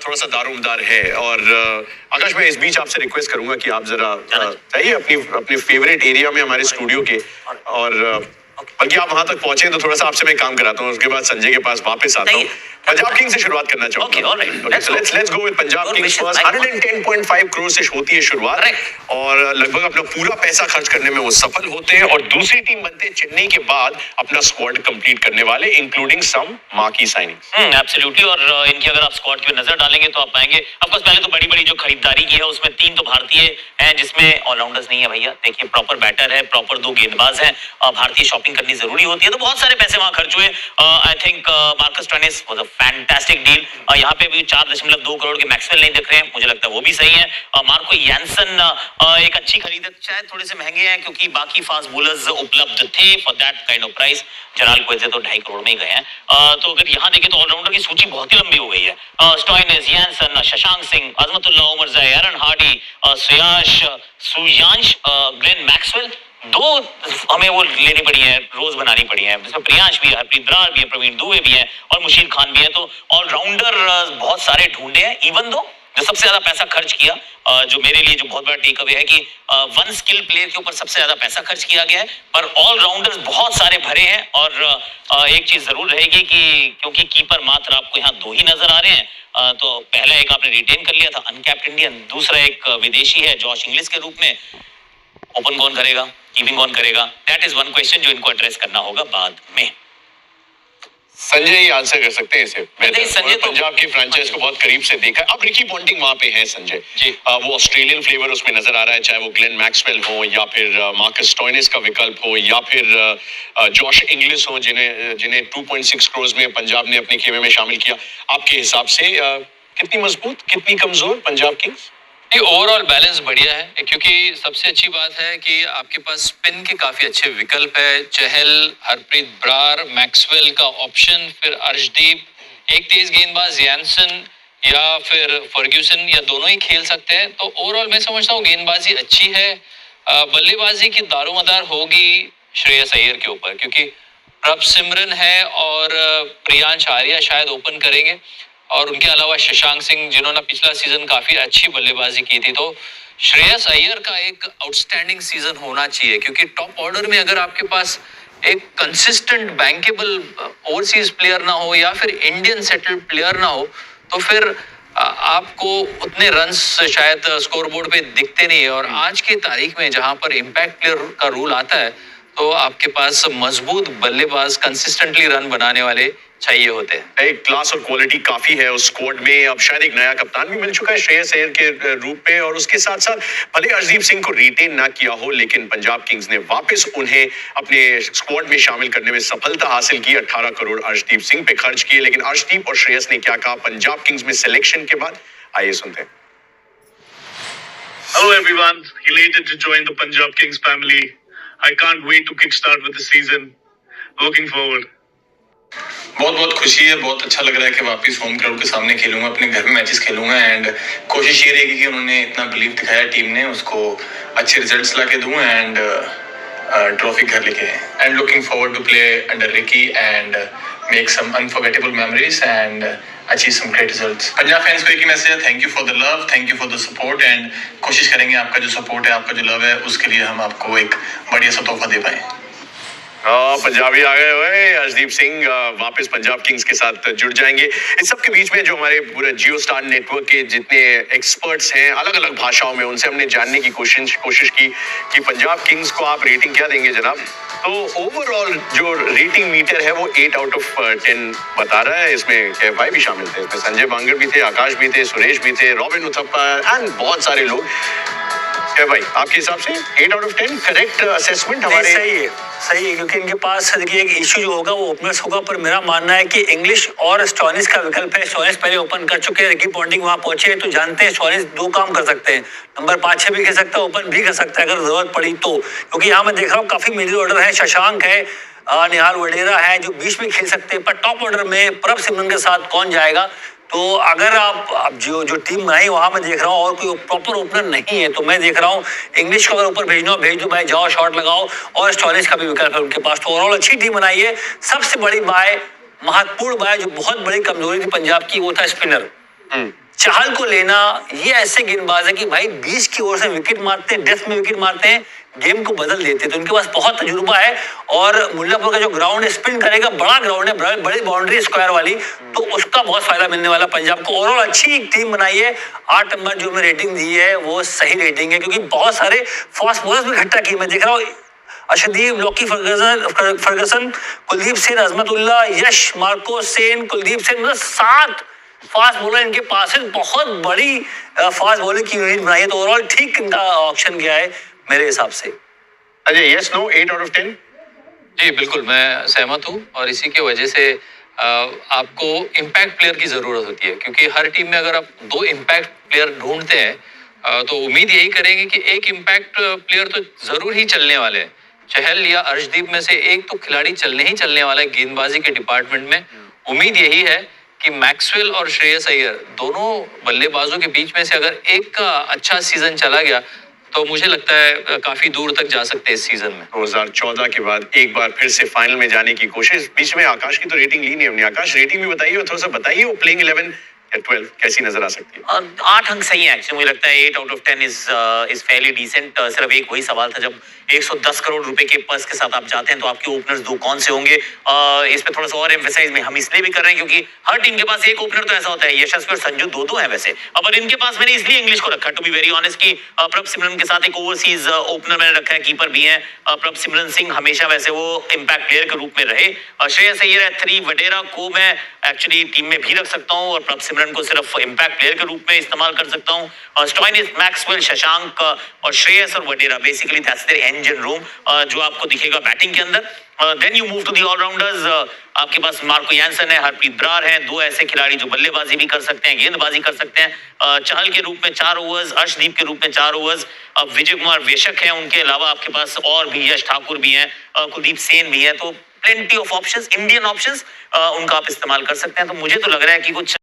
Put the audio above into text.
थोड़ा सा दारोमदार है। और आकाश, मैं इस बीच आपसे रिक्वेस्ट करूंगा कि आप जरा चाहिए अपने फेवरेट एरिया में हमारे स्टूडियो के, और बल्कि आप वहां तक पहुंचे तो थोड़ा सा आपसे मैं काम कराता हूँ, उसके बाद संजय के पास वापस आता हूँ। पंजाब किंग्स से शुरुआत करना चाहूंगा। Let's go with Punjab Kings first. 110.5 crore से होती है शुरुआत और लगभग अपना पूरा पैसा खर्च करने में वो सफल होते हैं और दूसरी टीम बनते हैं चेन्नई के बाद अपना स्क्वाड कंप्लीट करने वाले, including some marquee signings. Absolutely. और इनकी अगर आप स्क्वाड की नजर डालेंगे तो आप पाएंगे ऑफ कोर्स पहले तो बड़ी-बड़ी जो खरीदारी की है उसमें 3 तो भारतीय हैं, जिसमें ऑलराउंडर्स नहीं है भैया। देखिए प्रॉपर बैटर है, प्रॉपर 2 गेंदबाज हैं। भारतीय शॉपिंग करनी जरूरी होती है, तो बहुत सारे पैसे वहां खर्च हुए। I think Marcus Stoinis was a fantastic deal. यहाँ पे भी 4.2 करोड़ के मैक्सवेल नहीं दिख रहे हैं, मुझे लगता है वो भी सही है। मार्को यानसन एक अच्छी खरीद है, शायद थोड़े से महंगे हैं क्योंकि बाकी फास्ट बॉलर्स उपलब्ध थे for that kind of price. Gerald Coetzee तो 2.5 करोड़ में ही गए हैं। तो अगर यहाँ देखें तो ऑलराउंडर की सूची बहुत ही लंबी हो गई है। Stoinis, Jansen, Shashank Singh, Azmatullah Omarzai, Aaron Hardie, Suryansh, Glenn Maxwell. 2 हमें वो लेनी पड़ी है, रोज बनानी पड़ी है, जिसमें प्रियांश भी है, हरप्रीत ब्रार भी है, प्रवीण दुबे भी है और मुशीर खान भी है। तो ऑलराउंडर बहुत सारे ढूंढे हैं। इवन दो जो सबसे ज्यादा पैसा खर्च किया, जो मेरे लिए जो बहुत बड़ा टेक अवे है कि वन स्किल प्लेयर के ऊपर सबसे ज्यादा पैसा खर्च किया गया है, पर ऑलराउंडर्स बहुत सारे भरे हैं। और एक चीज जरूर रहेगी कि क्योंकि कीपर मात्र आपको यहाँ 2 ही नजर आ रहे हैं, तो पहला एक आपने रिटेन कर लिया था अनकैप्ड इंडियन, दूसरा एक विदेशी है जॉश इंग्लिश के रूप में। ओपन कौन करेगा, कीपिंग कौन करेगा, दैट इज वन क्वेश्चन जो इनको एड्रेस करना होगा बाद में। संजय ही आंसर कर सकते हैं इसे। संजय तो पंजाब की फ्रेंचाइज को बहुत करीब से देखा है। अब रिकी पॉन्टिंग वहां पे है संजय जी। वो ऑस्ट्रेलियन फ्लेवर उसमें नजर आ रहा है, चाहे वो ग्लेन मैक्सवेल हो या फिर मार्कस स्टोइनिस का विकल्प हो या फिर जॉश इंग्लिश हो, जिन्हें 2.6 करोड़ में पंजाब ने अपने खेमे में शामिल किया। आपके हिसाब से कितनी मजबूत कितनी कमजोर पंजाब किंग्स? ओवरऑल बैलेंस बढ़िया है, क्योंकि सबसे अच्छी बात है कि आपके पास स्पिन के काफी अच्छे विकल्प है। चहल, हरप्रीत ब्रार, मैक्सवेल का ऑप्शन, फिर अर्शदीप, एक तेज गेंदबाज यानसन या फिर फर्ग्यूसन, या दोनों ही खेल सकते हैं। तो ओवरऑल मैं समझता हूँ गेंदबाजी अच्छी है। बल्लेबाजी की दारोमदार होगी श्रेयस अय्यर के ऊपर, क्योंकि प्रभ सिमरन है और प्रियांश आर्या शायद ओपन करेंगे, और उनके अलावा शशांक सिंह जिन्होंने पिछला सीजन काफी अच्छी बल्लेबाजी की थी। तो श्रेयस अय्यर का एक आउटस्टैंडिंग सीजन होना चाहिए, क्योंकि टॉप ऑर्डर में अगर आपके पास एक कंसिस्टेंट बैंकेबल ओवरसीज प्लेयर ना हो या फिर इंडियन सेटल्ड प्लेयर ना हो, तो फिर आपको उतने रन्स शायद स्कोरबोर्ड पे दिखते नहीं है। और आज की तारीख में जहां पर इम्पैक्ट प्लेयर का रूल आता है, तो आपके पास मजबूत बल्लेबाज कंसिस्टेंटली रन बनाने वाले चाहिए होते हैं। एक क्लास और क्वालिटी काफी है उस स्क्वाड में। अब शायद एक नया कप्तान भी मिल चुका है श्रेयस अय्यर के रूप में, और उसके साथ साथ भले अर्शदीप सिंह को रिटेन ना किया हो, लेकिन पंजाब किंग्स ने वापस उन्हें अपने स्क्वाड में शामिल करने में सफलता हासिल की। 18 करोड़ अर्शदीप सिंह पे खर्च किए, लेकिन अर्शदीप और श्रेयस ने क्या कहा पंजाब किंग्स में सिलेक्शन के बाद, आइए सुनते हैं। Hello everyone, elated to join the Punjab Kings family. I can't wait to kickstart with the season. Looking forward. बहुत बहुत खुशी है, बहुत अच्छा लग रहा है कि वापस होम क्राउड के सामने खेलूंगा, अपने घर में मैचेस खेलूंगा। एंड कोशिश ये रहेगी कि उन्होंने इतना बिलीव दिखाया टीम ने, उसको अच्छे रिजल्ट्स ला के दूँ एंड ट्रॉफी घर लेके। And looking forward to play under Ricky and make some unforgettable memories and achieve some great results. Punjab fans को एक ही मैसेज है, thank you for the love, thank you for the support, and कोशिश करेंगे आपका जो सपोर्ट है, आपका जो लव है, उसके लिए हम आपको एक बढ़िया सा तोहफा दे पाए। पंजाबी आ गए हुए अर्शदीप सिंह वापस पंजाब किंग्स के साथ जुड़ जाएंगे। इस सब के बीच में जो हमारे पूरे जियो स्टार नेटवर्क के जितने एक्सपर्ट्स हैं अलग अलग भाषाओं में, उनसे हमने जानने की कोशिश की कि पंजाब किंग्स को आप रेटिंग क्या देंगे जनाब। तो ओवरऑल जो रेटिंग मीटर है वो 8 आउट ऑफ 10 बता रहा है। इसमें के भाई भी शामिल थे, इसमें संजय बांगर भी थे, आकाश भी थे, सुरेश भी थे, रॉबिन उथप्पा एंड बहुत सारे लोग। भाई आपके हिसाब से 8 आउट ऑफ 10 करेक्ट असेसमेंट हमारे? सही है, क्योंकि इनके पास देखिए एक इशू जो होगा वो ओपनर्स होगा, पर मेरा मानना है कि इंग्लिश और स्टोइनिस का विकल्प है। स्टोइनिस पहले ओपन कर चुके हैं, रिकी पॉन्टिंग वहां पहुंचे हैं, तो जानते हैं स्टोइनिस 2 काम कर सकते हैं, नंबर 5-6 भी खेल सकता है, ओपन भी कर सकता है अगर जरूरत पड़ी तो। क्योंकि यहाँ मैं देख रहा हूँ काफी मिडिल ऑर्डर है, शशांक है, निहाल वडेरा है जो बीच में खेल सकते हैं, पर टॉप ऑर्डर में प्रभ सिमरन के साथ कौन जाएगा? तो अगर आप जो टीम बनाई वहां मैं देख रहा हूँ और कोई प्रॉपर ओपनर नहीं है, तो मैं देख रहा हूँ इंग्लिश को अगर ऊपर भेजना हो भेज दो भाई, जाओ शॉट लगाओ, और स्टोइनिस का भी विकल्प है उनके पास। तो ओवरऑल अच्छी टीम बनाई है। सबसे बड़ी महत्वपूर्ण बाय जो बहुत बड़ी कमजोरी थी पंजाब की, वो था स्पिनर। चाहल को लेना, ये ऐसे गेंदबाज है कि भाई 20 की ओवर से विकेट मारते हैं, डेथ में विकेट मारते हैं, गेम को बदल देते हैं। तो उनके पास बहुत तजुर्बा है और मुल्लापुर का जो ग्राउंड है स्पिन करेगा, बड़ा ग्राउंड है, बड़ी बाउंड्री स्क्वायर वाली, तो उसका बहुत फायदा मिलने वाला पंजाब को। ओवरऑल अच्छी टीम बनाई है। 8 नंबर जो मैं रेटिंग दी है वो सही रेटिंग है, क्योंकि बहुत सारे फास्ट बॉलर्स भी इकट्ठा किए। मैं देख रहा हूँ अर्शदीप, लॉकी फर्गसन, कुलदीप सेन, अजमतुल्ला, यश, मार्को सेन, कुलदीप सेन, मतलब 7 फास्ट बॉलर इनके पास है। बहुत बड़ी फास्ट बॉलिंग की यूनिट बनाई है। तो ओवरऑल ठीक इनका ऑप्शन गया है मेरे हिसाब से। Ajay, yes no 8 out of 10? जी बिल्कुल, मैं सहमत हूँ और इसी की वजह से आपको इम्पैक्ट प्लेयर की ज़रूरत होती है, क्योंकि हर टीम में अगर आप 2 इम्पैक्ट प्लेयर ढूंढते हैं तो उम्मीद यही करेंगे कि एक इम्पैक्ट प्लेयर तो ज़रूर ही चलने वाले हैं। चहल या अर्शदीप में से एक तो खिलाड़ी चलने वाला है गेंदबाजी के डिपार्टमेंट में। उम्मीद यही है कि मैक्सवेल और श्रेयस अय्यर दोनों बल्लेबाजों के बीच में से अगर एक का अच्छा सीजन चला गया तो मुझे लगता है काफी दूर तक जा सकते हैं इस सीजन में। 2014 के बाद एक बार फिर से फाइनल में जाने की कोशिश। बीच में आकाश की तो रेटिंग ली नहीं हमने। आकाश, रेटिंग भी बताइए और थोड़ा सा बताइए वो प्लेइंग 11 या 12 कैसी नजर आ सकती है? 8 अंक सही है एक्चुअली। मुझे लगता है 8 out of 10 is fairly decent. सिर्फ एक वही सवाल था, जब 110 करोड़ रुपए के पर्स के साथ आप जाते हैं तो आपके ओपनर्स 2 कौन से होंगे? इस पे थोड़ा सा और एम्फेसाइज में हम इसलिए भी कर रहे हैं क्योंकि हर टीम के पास एक ओपनर तो ऐसा होता है। यशस्वी और संजू 2-2 है वैसे, और इनके पास मैंने इसलिए इंग्लिश को रखा, टू बी वेरी ऑनेस्ट, की प्रभ सिमरन के साथ एक ओवरसीज ओपनर मैंने रखा है, कीपर भी है प्रभ सिमरन सिंह, हमेशा वैसे वो इम्पैक्ट प्लेयर के रूप में रहे। श्रेयस अय्यर है 3, वडेरा को मैं एक्चुअली टीम में भी रख सकता हूँ और प्रभ सिमरन को सिर्फ इम्पैक्ट प्लेयर के रूप में इस्तेमाल कर सकता हूँ। स्टॉइनिस, मैक्सवेल, शशांक और श्रेयस और Wadhera, basically that's their engine room जो आपको दिखेगा बैटिंग के अंदर। Then you move to the allrounders. आपके पास मार्को यानसन है, हरप्रीत ब्रार है, 2 ऐसे खिलाड़ी जो बल्लेबाजी भी कर सकते हैं, गेंदबाजी कर सकते हैं। चहल के रूप में 4 ओवर्स, अर्शदीप के रूप में 4 ओवर्स, विजय कुमार वेशक है, उनके अलावा आपके पास और भी यश ठाकुर भी हैं, कुलदीप सेन भी है। तो plenty of options, Indian options, उनका आप इस्तेमाल कर सकते हैं। तो मुझे तो लग रहा है कि कुछ